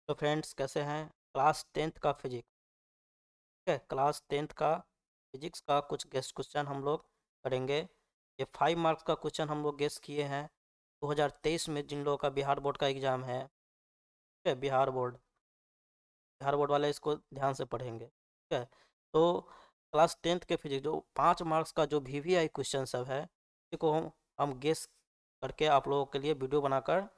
तो फ्रेंड्स कैसे हैं। क्लास टेंथ का फिजिक्स, ठीक है। क्लास टेंथ का फिजिक्स का कुछ गेस्ट क्वेश्चन हम लोग करेंगे। ये 5 मार्क्स का क्वेश्चन हम लोग गेस्ट किए हैं 2023 में जिन लोगों का बिहार बोर्ड का एग्ज़ाम है, ठीक है। बिहार बोर्ड वाले इसको ध्यान से पढ़ेंगे, ठीक है। तो क्लास टेंथ के फिजिक्स जो 5 मार्क्स का जो VVI क्वेश्चन सब है, इसी को हम गेस्ट करके आप लोगों के लिए वीडियो बनाकर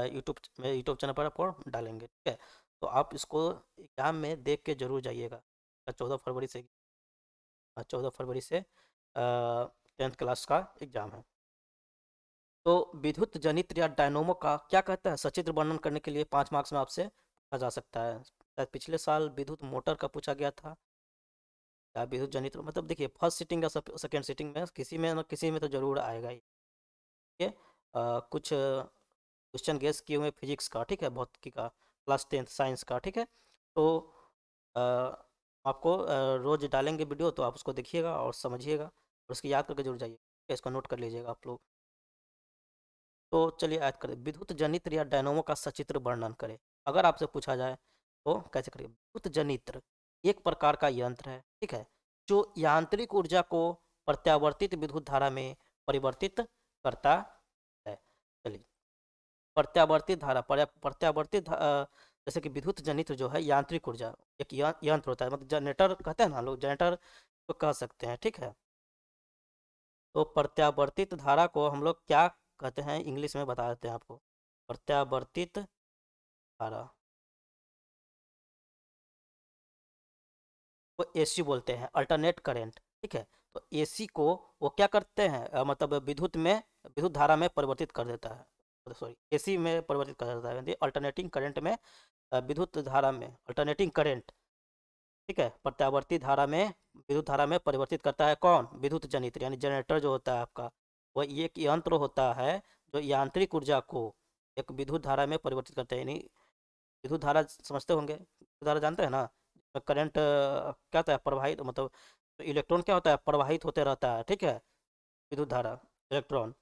यूट्यूब चैनल पर आपको डालेंगे, ठीक है। तो आप इसको एग्जाम में देख के जरूर जाइएगा। 14 फरवरी से 10th क्लास का एग्जाम है। तो विद्युत जनित या डायनोमो का क्या कहता है, सचित्र वर्णन करने के लिए 5 मार्क्स में आपसे पूछा जा सकता है। शायद पिछले साल विद्युत मोटर का पूछा गया था, या विद्युत जनित मतलब देखिए फर्स्ट सीटिंग या सेकेंड सीटिंग में किसी में तो जरूर आएगा ही। ये कुछ क्वेश्चन गेस किए हुए फिजिक्स का, ठीक है, भौतिकी का, क्लास टेंथ साइंस का, ठीक है। तो अ, आपको रोज डालेंगे वीडियो, तो आप उसको देखिएगा और समझिएगा और उसकी याद करके जरूर जाइए, ठीक है? इसको नोट कर लीजिएगा आप लोग। तो चलिए याद करें, विद्युत जनित्र या डायनोमो का सचित्र वर्णन करें। अगर आपसे पूछा जाए तो कैसे करिए। विद्युत जनित्र एक प्रकार का यंत्र है, ठीक है, जो यांत्रिक ऊर्जा को प्रत्यावर्तित विद्युत धारा में परिवर्तित करता है। चलिए, प्रत्यावर्तित धारा जैसे कि विद्युत जनित्र जो है यांत्रिक ऊर्जा, एक यंत्र होता है, मतलब जनरेटर कहते हैं ना लोग, जनरेटर तो कह सकते हैं, ठीक है। तो प्रत्यावर्तित धारा को हम लोग क्या कहते हैं, इंग्लिश में बता देते हैं आपको। प्रत्यावर्तित धारा को AC बोलते हैं, अल्टरनेट करंट, ठीक है। तो AC को वो क्या करते हैं, मतलब विद्युत धारा में परिवर्तित कर देता है, सॉरी AC में परिवर्तित कर देता है, अल्टरनेटिंग करंट में, विद्युत धारा में अल्टरनेटिंग करंट, ठीक है, प्रत्यावर्ती धारा में विद्युत धारा में परिवर्तित करता है कौन, विद्युत जनित्र, यानी जनरेटर जो होता है आपका, वह एक यंत्र होता है जो यांत्रिक ऊर्जा को एक विद्युत धारा में परिवर्तित करता है। यानी विद्युत धारा समझते होंगे, विद्युत धारा जानते हैं ना, करंट क्या होता है, प्रवाहित, मतलब इलेक्ट्रॉन क्या होता है, प्रवाहित होते रहता है, ठीक है। विद्युत धारा, इलेक्ट्रॉन।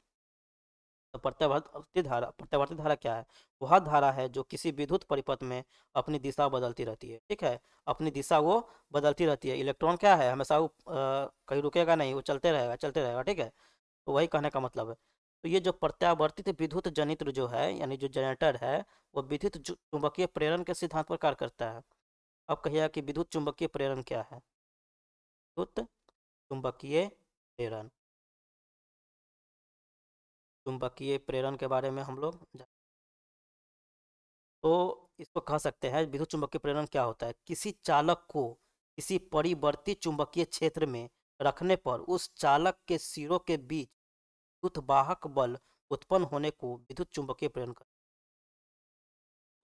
तो प्रत्यावर्ती धारा क्या है, वह धारा है जो किसी विद्युत परिपथ में अपनी दिशा बदलती रहती है, ठीक है। अपनी दिशा वो बदलती रहती है। इलेक्ट्रॉन क्या है, हमेशा वो कहीं रुकेगा नहीं, वो चलते रहेगा, ठीक है। तो वही कहने का मतलब है। तो ये जो प्रत्यावर्तित विद्युत जनित्र जो है, यानी जो जनरेटर है, वो विद्युत चुंबकीय प्रेरण के सिद्धांत पर कार्य करता है। अब कहिएगा कि विद्युत चुंबकीय प्रेरण क्या है। विद्युत चुंबकीय प्रेरण, चुंबकीय प्रेरण के बारे में हम लोग तो इसको कह सकते हैं, विद्युत चुम्बकीय प्रेरण क्या होता है, किसी चालक को किसी परिवर्ती चुंबकीय क्षेत्र में रखने पर उस चालक के सिरों के बीच विद्युत वाहक बल उत्पन्न होने को विद्युत चुम्बकीय प्रेरण कर।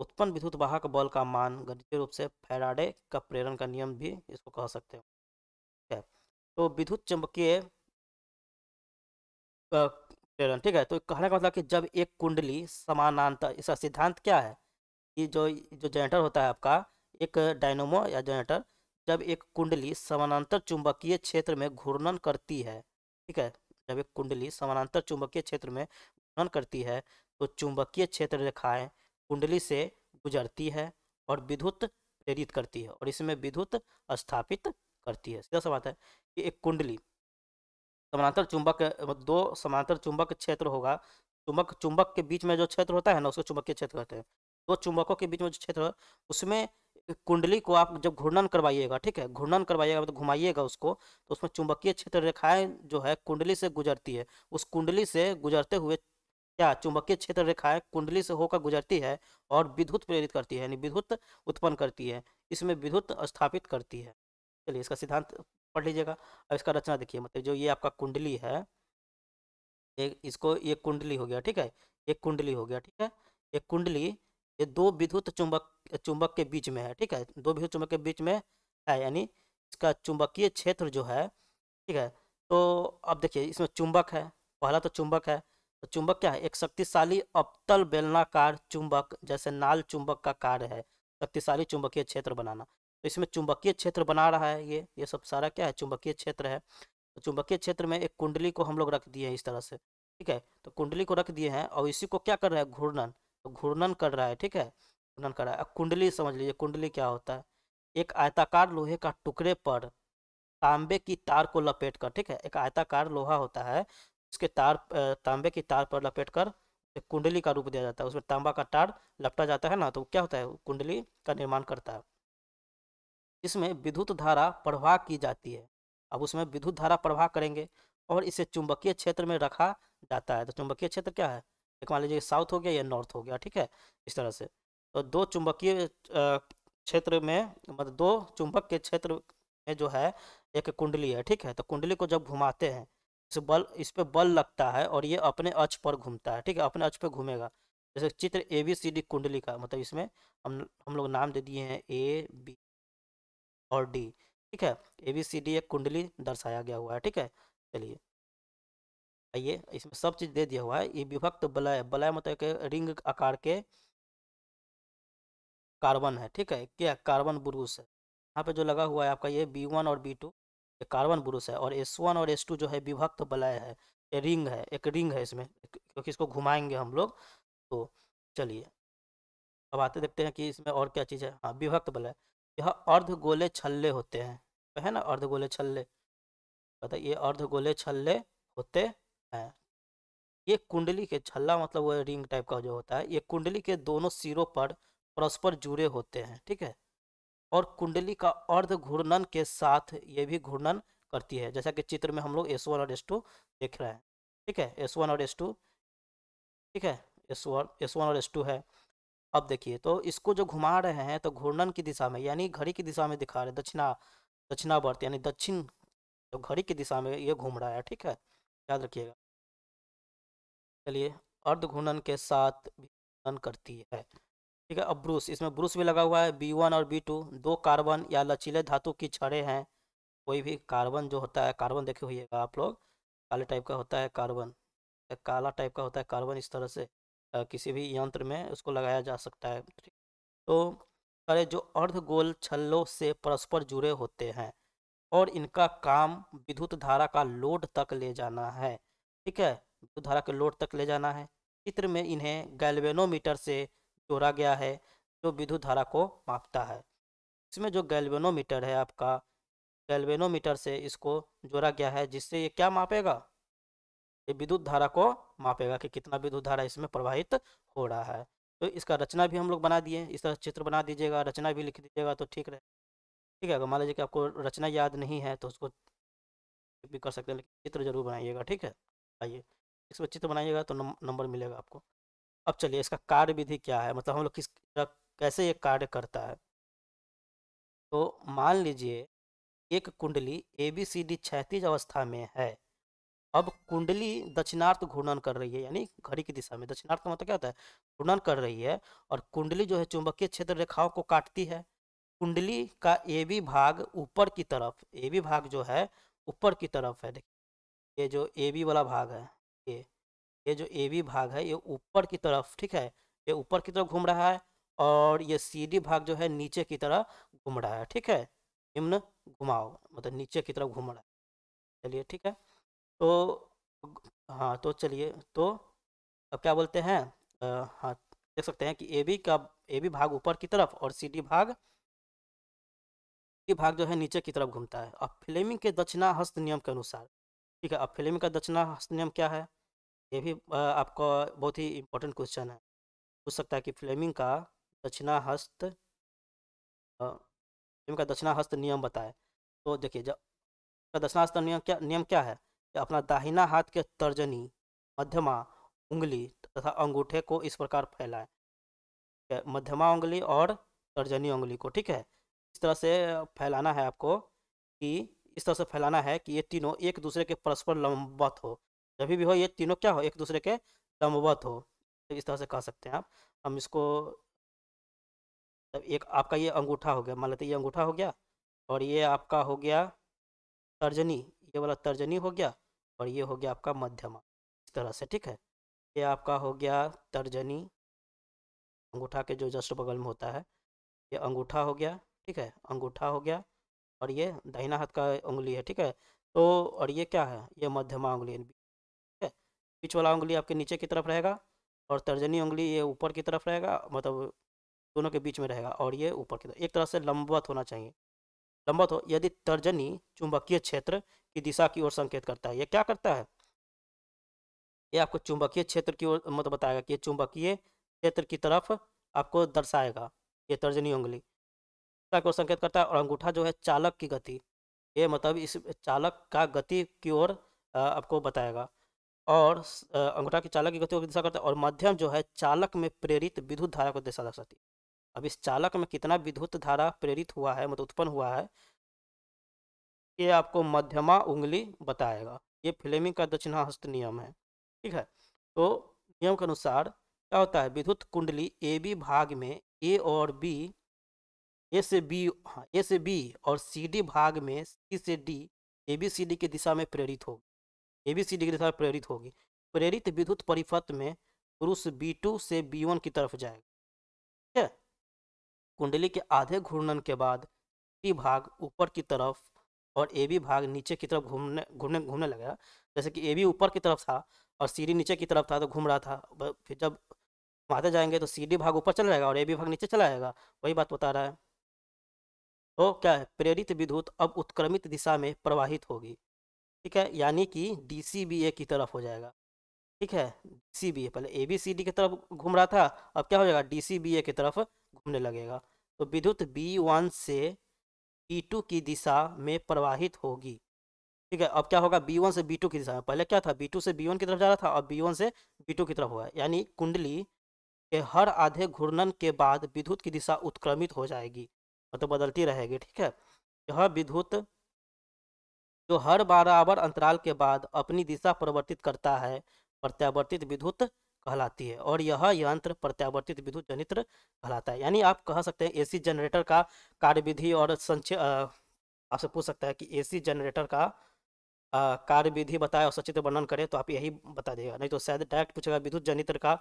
उत्पन्न विद्युत वाहक बल का मान गणितीय रूप से फैराडे का प्रेरण का नियम भी इसको कह सकते हैं, ठीक है। तो विद्युत चुम्बकीय प्रेरण, ठीक है। तो कहने का मतलब कि जब एक कुंडली समानांतर, इसका सिद्धांत क्या है कि जो जनरेटर होता है आपका, एक डायनोमो या जनरेटर, जब एक कुंडली समानांतर चुंबकीय क्षेत्र में घूर्णन करती है, ठीक है, जब एक कुंडली समानांतर चुंबकीय क्षेत्र में घूर्णन करती है, तो चुंबकीय क्षेत्र रेखाएं कुंडली से गुजरती है और विद्युत प्रेरित करती है, और इसमें विद्युत स्थापित करती है। सीधा सा बात है कि एक कुंडली समानांतर चुंबक, दो समानांतर चुंबक क्षेत्र होगा, चुंबक चुंबक के बीच में जो क्षेत्र होता है ना, उसको चुंबकीय क्षेत्र कहते हैं। दो चुंबकों के बीच में जो क्षेत्र है, उसमें कुंडली को आप जब घूर्णन करवाइएगा, ठीक है, घूर्णन करवाइएगा मतलब घुमाइएगा उसको, तो उसमें चुंबकीय क्षेत्र रेखाएं जो है कुंडली से गुजरती है। उस कुंडली से गुजरते हुए क्या, चुंबकीय क्षेत्र रेखाएं कुंडली से होकर गुजरती है और विद्युत प्रेरित करती है, यानी विद्युत उत्पन्न करती है, इसमें विद्युत स्थापित करती है। चलिए इसका सिद्धांत पढ़ लीजिएगा। अब इसका रचना देखिए, मतलब जो ये आपका कुंडली है, एक इसको, ये कुंडली हो गया, ठीक है, एक कुंडली हो गया, ठीक है। एक कुंडली, ये दो विद्युत चुंबक के बीच में है, ठीक है, दो विद्युत चुंबक के बीच में है, यानी इसका चुंबकीय क्षेत्र जो है, ठीक है। तो अब देखिए इसमें चुंबक है, पहला तो चुंबक है। तो चुंबक क्या है, एक शक्तिशाली अवतल बेलनाकार चुंबक, जैसे नाल चुंबक का कार्य है शक्तिशाली चुंबकीय क्षेत्र बनाना। तो इसमें चुंबकीय क्षेत्र बना रहा है, ये सब सारा क्या है, चुंबकीय क्षेत्र है। तो चुंबकीय क्षेत्र में एक कुंडली को हम लोग रख दिए हैं इस तरह से, ठीक है। तो कुंडली को रख दिए हैं और इसी को क्या कर रहा है, घूर्णन, तो घूर्णन कर रहा है, ठीक है। घूर्णन कर रहा है। अब कुंडली समझ लीजिए, कुंडली क्या होता है? एक आयताकार लोहे का टुकड़े पर तांबे की तार को लपेट कर, ठीक है, एक आयताकार लोहा होता है, उसके तांबे की तार पर लपेट कर एक कुंडली का रूप दिया जाता है। उसमें तांबा का तार लपटा जाता है ना, तो क्या होता है? कुंडली का निर्माण करता है। इसमें विद्युत धारा प्रवाह की जाती है। अब उसमें विद्युत धारा प्रवाह करेंगे और इसे चुंबकीय क्षेत्र में रखा जाता है। तो चुंबकीय क्षेत्र क्या है? एक मान लीजिए साउथ हो गया या नॉर्थ हो गया, ठीक है, इस तरह से। तो दो चुंबकीय क्षेत्र में, मतलब दो चुंबक के क्षेत्र में जो है एक कुंडली है, ठीक है। तो कुंडली को जब घुमाते हैं, इस पे बल लगता है और ये अपने अक्ष पर घूमता है, ठीक है, अपने अक्ष पे घूमेगा। जैसे चित्र ए बी सी डी कुंडली का, मतलब इसमें हम लोग नाम दे दिए हैं ए बी और डी, ठीक है। ए बी सी डी एक कुंडली दर्शाया गया हुआ है, ठीक है। चलिए, आइए, इसमें सब चीज़ दे दिया हुआ है। ये विभक्त वलय, वलय मतलब एक रिंग आकार के कार्बन है, ठीक है, क्या कार्बन बुरुस है। यहाँ पे जो लगा हुआ है आपका ये B1 और B2, ये कार्बन बुरुस है, और S1 और S2 जो है विभक्त वलय है, ये रिंग है, एक रिंग है इसमें, क्योंकि इसको घुमाएंगे हम लोग। तो चलिए, अब आते देखते हैं कि इसमें और क्या चीज़ है। हाँ, विभक्त वलय, यह अर्धगोले छल्ले होते हैं, तो है ना अर्धगोले छल्ले, बताइए, ये अर्धगोले छल्ले होते हैं। ये कुंडली के छल्ला मतलब वो रिंग टाइप का जो होता है, ये कुंडली के दोनों सिरों पर परस्पर जुड़े होते हैं, ठीक है। और कुंडली का अर्ध घूर्णन के साथ ये भी घूर्णन करती है, जैसा कि चित्र में हम लोग S1 और S2 देख रहे हैं, ठीक है, S1 और S2, ठीक है, S1 और S2 है। अब देखिए, तो इसको जो घुमा रहे हैं तो घूर्णन की दिशा में, यानी घड़ी की दिशा में दिखा रहे हैं, दक्षिणावर्त, यानी दक्षिण, तो घड़ी की दिशा में ये घूम रहा है, ठीक है, याद रखिएगा। चलिए, अर्ध घूर्णन के साथ भी घूर्णन करती है, ठीक है। अब ब्रूस, इसमें ब्रूस भी लगा हुआ है। B1 और B2 दो कार्बन या लचीले धातु की छड़ें हैं। कोई भी कार्बन जो होता है, कार्बन देखे होइएगा आप लोग, काले टाइप का होता है कार्बन, काला टाइप का होता है कार्बन, इस तरह से किसी भी यंत्र में उसको लगाया जा सकता है, ठीक। तो सारे जो अर्धगोल छल्लों से परस्पर जुड़े होते हैं और इनका काम विद्युत धारा का लोड तक ले जाना है, ठीक है, विद्युत धारा के लोड तक ले जाना है। चित्र में इन्हें गैल्वेनोमीटर से जोड़ा गया है, जो विद्युत धारा को मापता है। इसमें जो गैल्वेनोमीटर है आपका, गैल्वेनोमीटर से इसको जोड़ा गया है, जिससे ये क्या मापेगा? ये विद्युत धारा को मापेगा कि कितना विद्युत धारा इसमें प्रवाहित हो रहा है। तो इसका रचना भी हम लोग बना दिए, इस तरह चित्र बना दीजिएगा, रचना भी लिख दीजिएगा तो ठीक रहे, ठीक है। अगर मान लीजिए कि आपको रचना याद नहीं है तो उसको भी कर सकते हैं, लेकिन चित्र जरूर बनाइएगा, ठीक है। आइए, इसमें चित्र बनाइएगा तो नंबर मिलेगा आपको। अब चलिए, इसका कार्य विधि क्या है, मतलब हम लोग कैसे ये कार्य करता है। तो मान लीजिए एक कुंडली ABCD क्षैतिज अवस्था में है। अब कुंडली दक्षिणार्थ घूर्णन कर रही है, यानी घड़ी की दिशा में, दक्षिणार्थ का मतलब क्या होता है? घूर्णन कर रही है। और कुंडली जो है चुंबकीय क्षेत्र रेखाओं को काटती है। कुंडली का AB भाग ऊपर की तरफ, AB भाग जो है ऊपर की तरफ है, देखिए, ये जो AB वाला भाग है, ये ये जो AB भाग है ये ऊपर की तरफ, ठीक है, ये ऊपर की तरफ घूम रहा है। और ये CD भाग जो है नीचे की तरफ घूम रहा है, ठीक है, निम्न घुमाव, मतलब नीचे की तरफ घूम रहा है। चलिए, ठीक है। तो हाँ, तो चलिए, तो अब क्या बोलते हैं, हाँ, देख सकते हैं कि AB भाग ऊपर की तरफ और CD भाग जो है नीचे की तरफ घूमता है। अब फ्लेमिंग के दक्षिणा हस्त नियम के अनुसार, ठीक है, अब फ्लेमिंग का दक्षिणा हस्त नियम क्या है? ये भी आपका बहुत ही इंपॉर्टेंट क्वेश्चन है, पूछ सकता है कि फ्लेमिंग का दक्षिणा हस्त फ्लेमिंग का दक्षिणा हस्त नियम बताए। तो देखिए, जब का दक्षिणा हस्त नियम क्या है कि अपना दाहिना हाथ के तर्जनी, मध्यमा उंगली तथा अंगूठे को इस प्रकार फैलाएं, ठीक है? मध्यमा उंगली और तर्जनी उंगली को, ठीक है, इस तरह से फैलाना है आपको, कि इस तरह से फैलाना है कि ये तीनों एक दूसरे के परस्पर लंबवत हो। जब भी हो ये तीनों क्या हो? एक दूसरे के लंबवत हो। तो इस तरह से कह सकते हैं आप। हम इसको, तब एक आपका ये अंगूठा हो गया, मान लेते हैं ये अंगूठा हो गया, और ये आपका हो गया तर्जनी, ये वाला तर्जनी हो गया, और ये हो गया आपका मध्यमा, इस तरह से, ठीक है। ये आपका हो गया तर्जनी, अंगूठा के जो जस्ट बगल में होता है, ये अंगूठा हो गया, ठीक है, अंगूठा हो गया। और ये दाहिना हाथ का उंगली है, ठीक है। तो और ये क्या है? ये मध्यमा उंगली है, ठीक है। बीच वाला उंगली आपके नीचे की तरफ रहेगा, और तर्जनी उंगली ये ऊपर की तरफ रहेगा, मतलब दोनों के बीच में रहेगा और ये ऊपर की तरफ एक तरह से लंबवत होना चाहिए। लंबवत हो यदि तर्जनी चुंबकीय क्षेत्र की दिशा की ओर संकेत करता है। ये क्या करता है? ये आपको चुंबकीय क्षेत्र की ओर मतलब बताएगा कि ये चुंबकीय क्षेत्र की तरफ आपको दर्शाएगा। ये तर्जनी उंगली दिशा की ओर संकेत करता है और अंगूठा जो है चालक की गति, ये मतलब इस चालक का गति की ओर आपको बताएगा। और अंगूठा की चालक की गति को दिशा करता है और मध्यम जो है चालक में प्रेरित विद्युत धारा को दिशा दर्शाती है। अब इस चालक में कितना विद्युत धारा प्रेरित हुआ है मतलब उत्पन्न हुआ है, ये आपको मध्यमा उंगली बताएगा। ये फ्लेमिंग का दक्षिणाहस्त नियम है। ठीक है, तो नियम के अनुसार क्या होता है, विद्युत कुंडली ए बी भाग में ए और बी, ए से बी, हाँ ए से बी और सी डी भाग में सी से D A B C D की दिशा में प्रेरित होगी। ए बी सी डी की दिशा में प्रेरित होगी। प्रेरित विद्युत परिपथ में पुरुष B2 से B1 की तरफ जाएगा। ठीक है, कुंडली के आधे घूर्णन के बाद सी भाग ऊपर की तरफ और ए बी भाग नीचे की तरफ घूमने घूमने घूमने लगेगा। जैसे कि ए बी ऊपर की तरफ था और सी डी नीचे की तरफ था तो घूम रहा था। फिर जब घुमाते जाएंगे तो सी डी भाग ऊपर चला जाएगा और ए बी भाग नीचे चला जाएगा। वही बात बता रहा है। तो क्या है, प्रेरित विद्युत अब उत्क्रमित दिशा में प्रवाहित होगी। ठीक है, यानी कि डी सी बी ए की तरफ हो जाएगा। ठीक है, सी बी ए पहले ए बी सी डी की तरफ घूम रहा था, अब क्या हो जाएगा, डी सी बी ए की तरफ घूमने लगेगा। तो विद्युत B1 से B2 की दिशा में प्रवाहित होगी। ठीक है, अब क्या होगा, B1 से B2 की दिशा में, पहले क्या था B2 से B1 की तरफ जा रहा था, अब B1 से B2 की तरफ हुआ है। यानी कुंडली के हर आधे घूर्णन के बाद विद्युत की दिशा उत्क्रमित हो जाएगी, मतलब बदलती रहेगी। ठीक है, यह विद्युत जो हर बराबर अंतराल के बाद अपनी दिशा परिवर्तित करता है प्रत्यावर्तित विद्युत कहलाती है और यह यंत्र प्रत्यावर्तित विद्युत जनित्र कहलाता है। यानी आप कह सकते हैं एसी जनरेटर का कार्यविधि और संक्षेप आपसे पूछ सकता है कि एसी जनरेटर का कार्यविधि बताए और सचित्र वर्णन करे, तो आप यही बता देगा। नहीं तो शायद डायरेक्ट पूछेगा विद्युत जनित्र का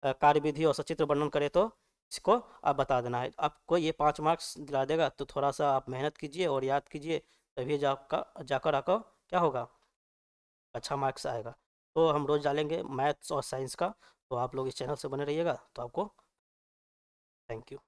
कार्यविधि और सचित्र वर्णन करे, तो इसको आप बता देना है। आपको ये 5 मार्क्स दिला देगा, तो थोड़ा सा आप मेहनत कीजिए और याद कीजिए, तभी जाकर आपका क्या होगा, अच्छा मार्क्स आएगा। तो हम रोज़ डालेंगे मैथ्स और साइंस का, तो आप लोग इस चैनल से बने रहिएगा। तो आपको थैंक यू।